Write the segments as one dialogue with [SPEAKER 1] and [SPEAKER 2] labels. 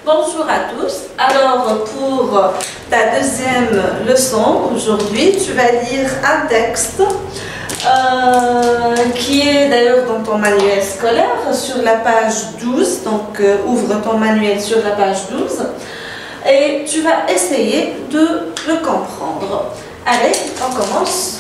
[SPEAKER 1] Bonjour à tous. Alors pour ta deuxième leçon aujourd'hui, tu vas lire un texte qui est d'ailleurs dans ton manuel scolaire sur la page 12. Donc ouvre ton manuel sur la page 12 et tu vas essayer de le comprendre. Allez, on commence.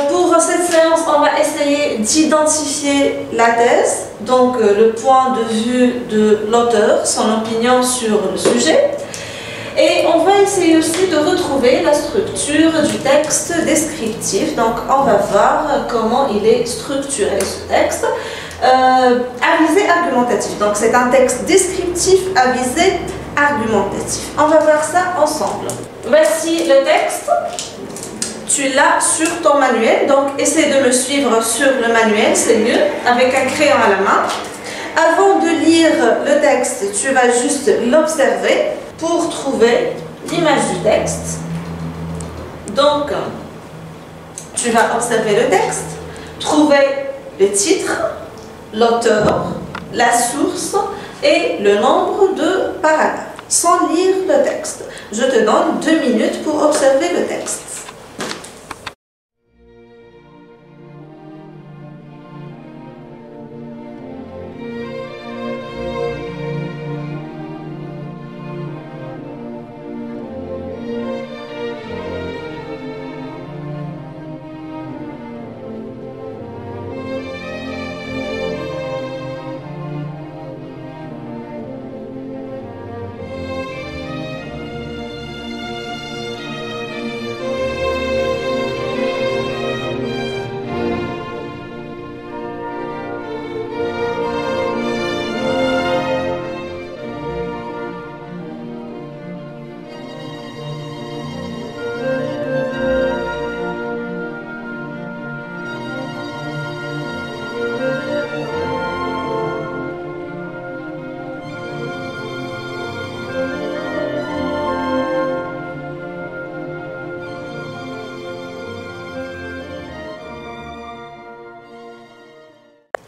[SPEAKER 1] Pour cette séance, on va essayer d'identifier la thèse, donc le point de vue de l'auteur, son opinion sur le sujet. Et on va essayer aussi de retrouver la structure du texte descriptif. Donc on va voir comment il est structuré ce texte. À visée argumentative. Donc c'est un texte descriptif à visée argumentative. On va voir ça ensemble. Voici le texte. Tu l'as sur ton manuel, donc essaie de me suivre sur le manuel, c'est mieux, avec un crayon à la main. Avant de lire le texte, tu vas juste l'observer pour trouver l'image du texte. Donc, tu vas observer le texte, trouver le titre, l'auteur, la source et le nombre de paragraphes, sans lire le texte. Je te donne 2 minutes pour observer le texte.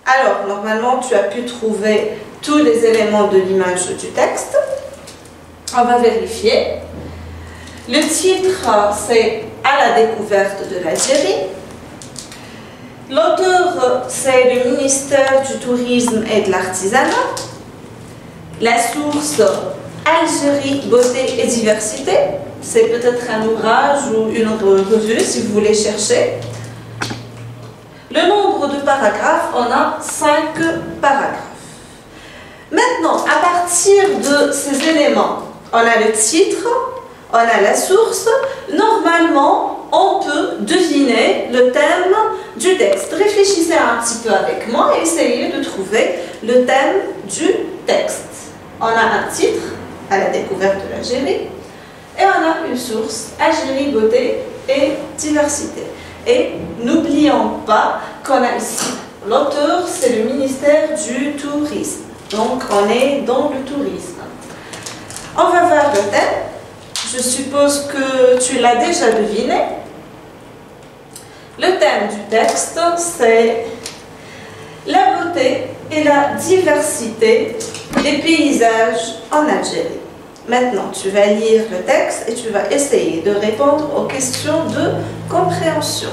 [SPEAKER 1] Alors, normalement, tu as pu trouver tous les éléments de l'image du texte. On va vérifier. Le titre, c'est « À la découverte de l'Algérie ». L'auteur, c'est le ministère du Tourisme et de l'Artisanat. La source, Algérie, beauté et diversité. C'est peut-être un ouvrage ou une revue si vous voulez chercher. Le nombre de paragraphes, on a 5 paragraphes. Maintenant, à partir de ces éléments, on a le titre, on a la source. Normalement, on peut deviner le thème du texte. Réfléchissez un petit peu avec moi et essayez de trouver le thème du texte. On a un titre, à la découverte de l'Algérie, et on a une source, Algérie, beauté et diversité. Et n'oublions pas qu'on a ici, l'auteur, c'est le ministère du Tourisme. Donc, on est dans le tourisme. On va voir le thème. Je suppose que tu l'as déjà deviné. Le thème du texte, c'est la beauté et la diversité des paysages en Algérie. Maintenant, tu vas lire le texte et tu vas essayer de répondre aux questions de compréhension.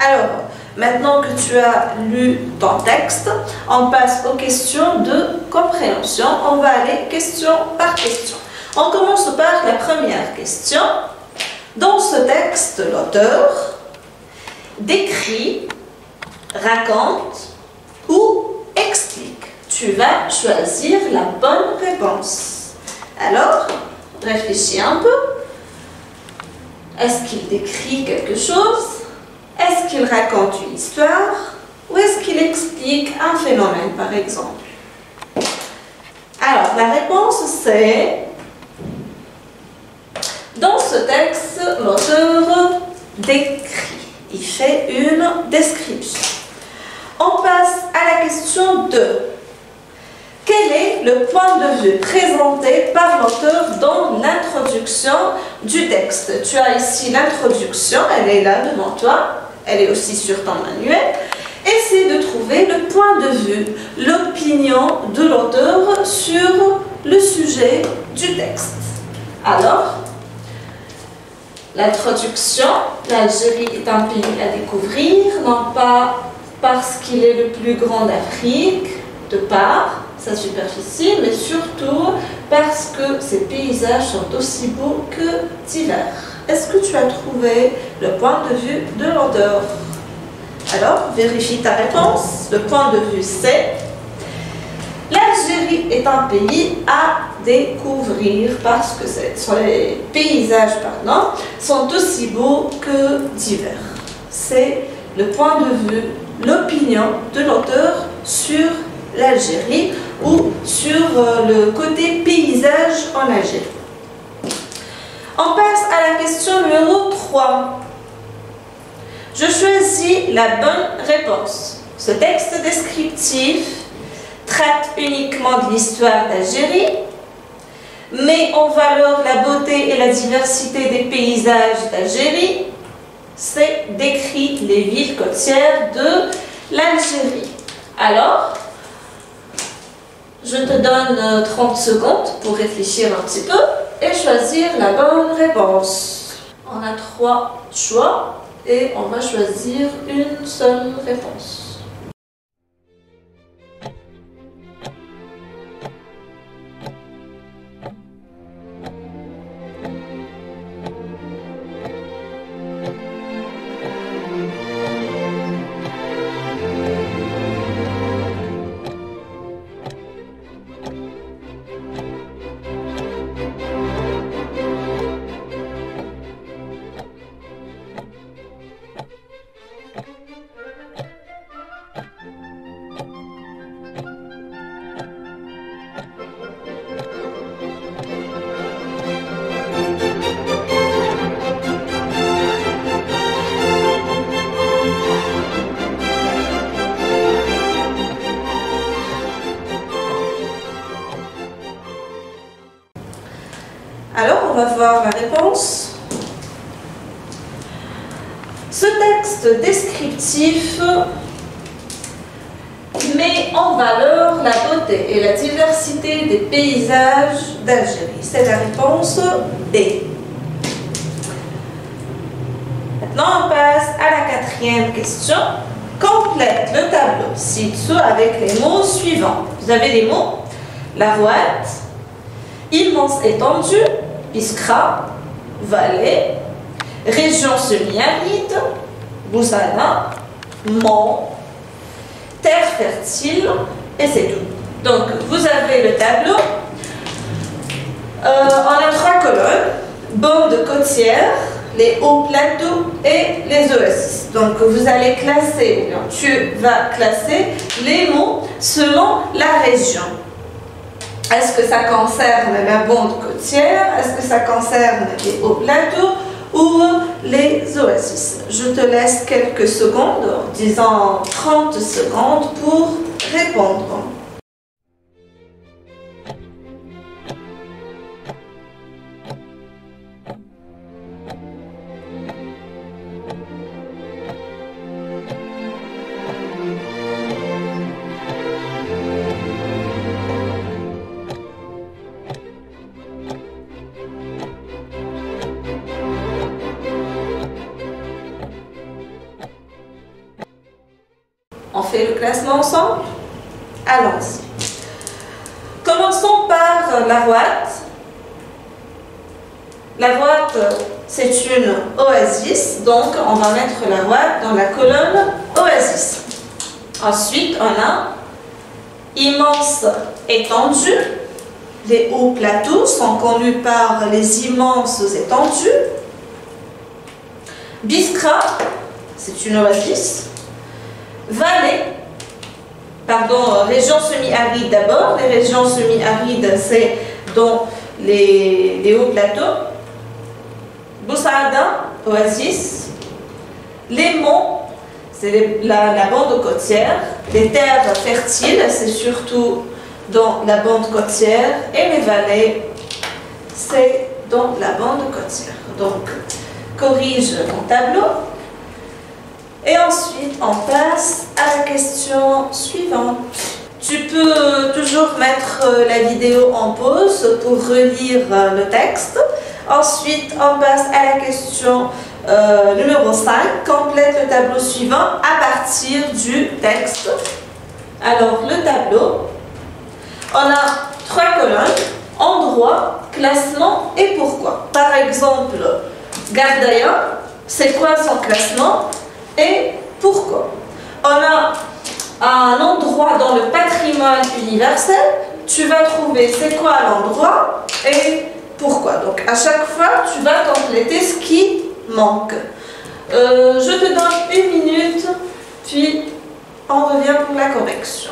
[SPEAKER 1] Alors, maintenant que tu as lu ton texte, on passe aux questions de compréhension. On va aller question par question. On commence par la première question. Dans ce texte, l'auteur décrit, raconte ou explique. Tu vas choisir la bonne réponse. Alors, réfléchis un peu. Est-ce qu'il décrit quelque chose? Est-ce qu'il raconte une histoire? Ou est-ce qu'il explique un phénomène, par exemple? Alors, la réponse c'est... Dans ce texte, l'auteur décrit. Il fait une description. On passe à la question 2. Quel est le point de vue présenté par l'auteur dans l'introduction du texte? Tu as ici l'introduction, elle est là devant toi, elle est aussi sur ton manuel. Essaie de trouver le point de vue, l'opinion de l'auteur sur le sujet du texte. Alors, l'introduction, l'Algérie est un pays à découvrir, non pas parce qu'il est le plus grand d'Afrique, de par sa superficie, mais surtout parce que ses paysages sont aussi beaux que divers. Est-ce que tu as trouvé le point de vue de l'auteur? Alors, vérifie ta réponse. Le point de vue c'est: l'Algérie est un pays à découvrir parce que les paysages sont aussi beaux que divers. C'est le point de vue, l'opinion de l'auteur sur l'Algérie ou sur le côté paysage en Algérie. On passe à la question numéro 3. Je choisis la bonne réponse. Ce texte descriptif traite uniquement de l'histoire d'Algérie, met en valeur la beauté et la diversité des paysages d'Algérie. C'est décrit les villes côtières de l'Algérie. Alors, je te donne 30 secondes pour réfléchir un petit peu et choisir la bonne réponse. On a 3 choix et on va choisir une seule réponse. Alors, on va voir la réponse. Ce texte descriptif met en valeur la beauté et la diversité des paysages d'Algérie. C'est la réponse B. Maintenant, on passe à la 4e question. Complète le tableau ci-dessous avec les mots suivants. Vous avez les mots: la Rouad, immense étendue, Biskra, vallée, région semi-aride, Boussana, mont, terre fertile, et c'est tout. Donc, vous avez le tableau. On a 3 colonnes: bandes côtières, les hauts plateaux et les oasis. Donc, vous allez classer, tu vas classer les mots selon la région. Est-ce que ça concerne la bande côtière? Est-ce que ça concerne les hauts plateaux ou les oasis? Je te laisse quelques secondes, disons 30 secondes pour répondre. fait le classement ensemble? Allons-y. Commençons par la droite. La droite, c'est une oasis, donc on va mettre la droite dans la colonne oasis. Ensuite, on a immense étendue. Les hauts plateaux sont connus par les immenses étendues. Biskra, c'est une oasis. Vallée, région semi-aride d'abord. Les régions semi-arides, c'est dans les hauts plateaux. Boussaada, oasis. Les monts, c'est la bande côtière. Les terres fertiles, c'est surtout dans la bande côtière. Et les vallées, c'est dans la bande côtière. Donc, corrige ton tableau. Et ensuite, on passe à la question suivante. Tu peux toujours mettre la vidéo en pause pour relire le texte. Ensuite, on passe à la question numéro 5. Complète le tableau suivant à partir du texte. Alors, le tableau, on a 3 colonnes, endroit, classement et pourquoi. Par exemple, Gardaya, c'est quoi son classement et pourquoi? On a un endroit dans le patrimoine universel, tu vas trouver c'est quoi l'endroit et pourquoi. Donc à chaque fois, tu vas compléter ce qui manque. Je te donne 1 minute, puis on revient pour la correction.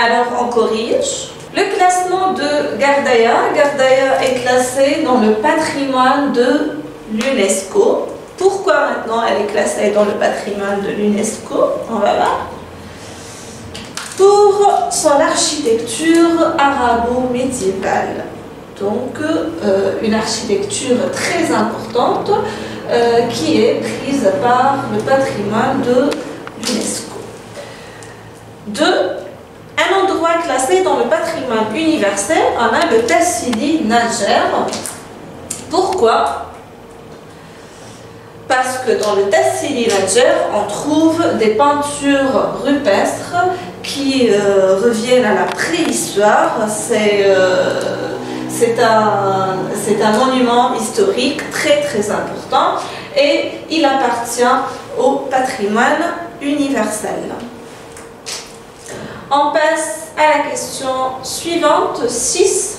[SPEAKER 1] Alors, on corrige. Le classement de Gardaya. Gardaya est classée dans le patrimoine de l'UNESCO. Pourquoi maintenant elle est classée dans le patrimoine de l'UNESCO? On va voir. Pour son architecture arabo-médiévale. Donc, une architecture très importante qui est prise par le patrimoine de l'UNESCO. 2. Un endroit classé dans le patrimoine universel, on a le Tassili Nadjer. Pourquoi? Parce que dans le Tassili Nadjer, on trouve des peintures rupestres qui reviennent à la préhistoire. C'est un monument historique très très important et il appartient au patrimoine universel. On passe à la question suivante, 6.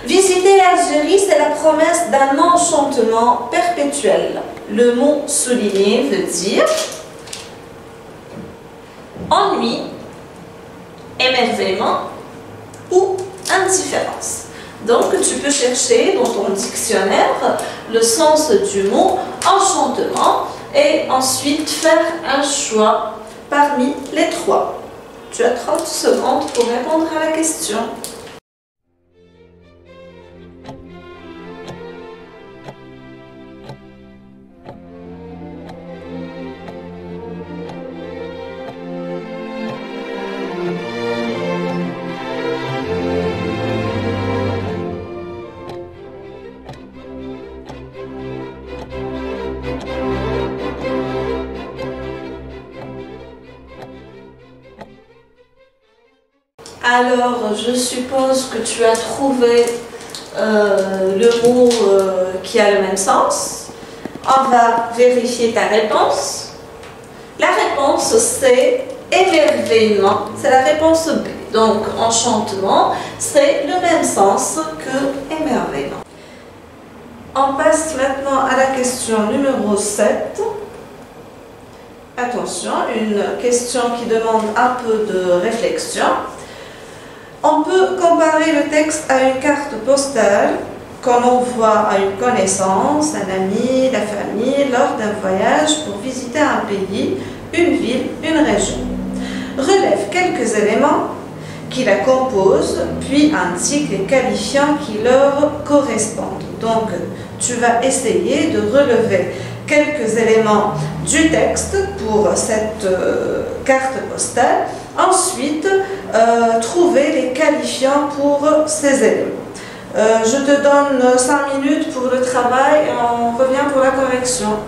[SPEAKER 1] Visiter l'Algérie, c'est la promesse d'un enchantement perpétuel. Le mot souligné veut dire ennui, émerveillement ou indifférence. Donc, tu peux chercher dans ton dictionnaire le sens du mot enchantement et ensuite faire un choix parmi les 3. Tu as 30 secondes pour répondre à la question. Alors, je suppose que tu as trouvé le mot qui a le même sens. On va vérifier ta réponse. La réponse, c'est Émerveillement, c'est la réponse B. Donc, enchantement, c'est le même sens que émerveillement. On passe maintenant à la question numéro 7. Attention, une question qui demande un peu de réflexion. On peut comparer le texte à une carte postale qu'on envoie à une connaissance, un ami, la famille, lors d'un voyage pour visiter un pays, une ville, une région. Relève quelques éléments qui la composent, puis indique les qualifiants qui leur correspondent. Donc, tu vas essayer de relever quelques éléments du texte pour cette carte postale. Ensuite, trouver les qualifiants pour ces éléments. Je te donne 5 minutes pour le travail et on revient pour la correction.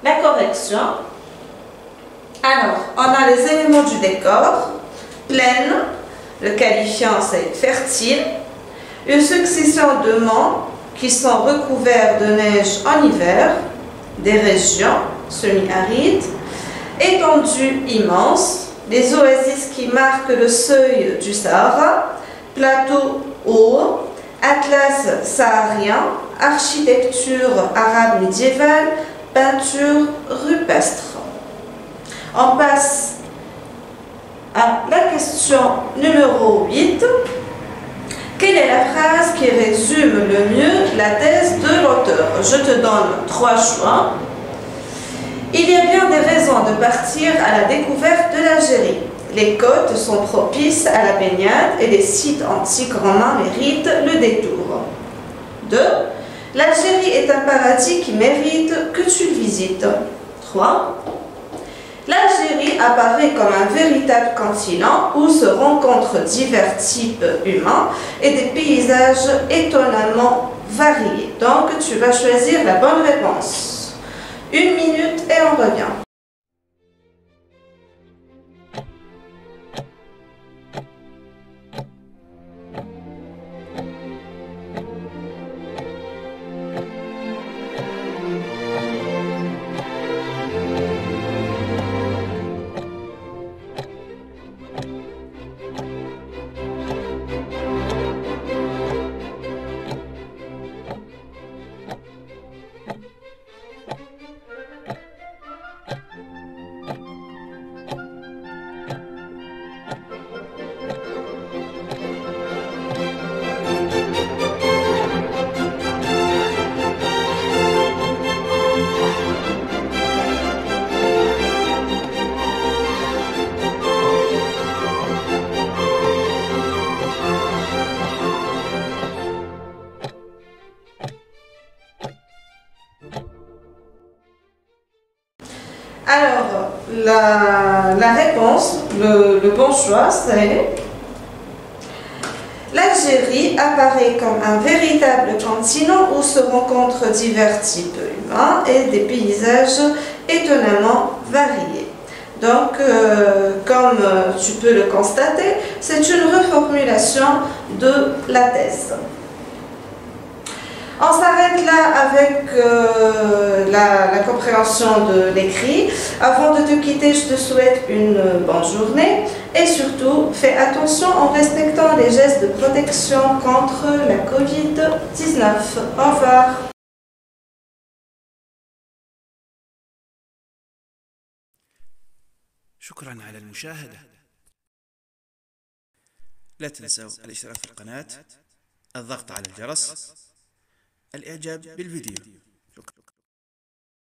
[SPEAKER 1] La correction. Alors, on a les éléments du décor. Plaine, le qualifiant c'est fertile. Une succession de monts qui sont recouverts de neige en hiver. Des régions semi-arides. Étendues immenses. Des oasis qui marquent le seuil du Sahara. Plateaux hauts. Atlas saharien. Architecture arabe médiévale. Peinture rupestre. On passe à la question numéro 8. Quelle est la phrase qui résume le mieux la thèse de l'auteur? Je te donne 3 choix. Il y a bien des raisons de partir à la découverte de l'Algérie. Les côtes sont propices à la baignade et les sites antiques romains méritent le détour. 2. L'Algérie est un paradis qui mérite que tu le visites. 3. L'Algérie apparaît comme un véritable continent où se rencontrent divers types humains et des paysages étonnamment variés. Donc, tu vas choisir la bonne réponse. 1 minute et on revient. Alors, la réponse, le bon choix, c'est l'Algérie apparaît comme un véritable continent où se rencontrent divers types humains et des paysages étonnamment variés. Donc, comme tu peux le constater, c'est une reformulation de la thèse. On s'arrête là avec la compréhension de l'écrit. Avant de te quitter, je te souhaite une bonne journée et surtout, fais attention en respectant les gestes de protection contre la Covid-19. Au revoir.
[SPEAKER 2] شكرا على المشاهدة. لا تنسوا الاشتراك في القناة، الضغط على الجرس، الإعجاب بالفيديو.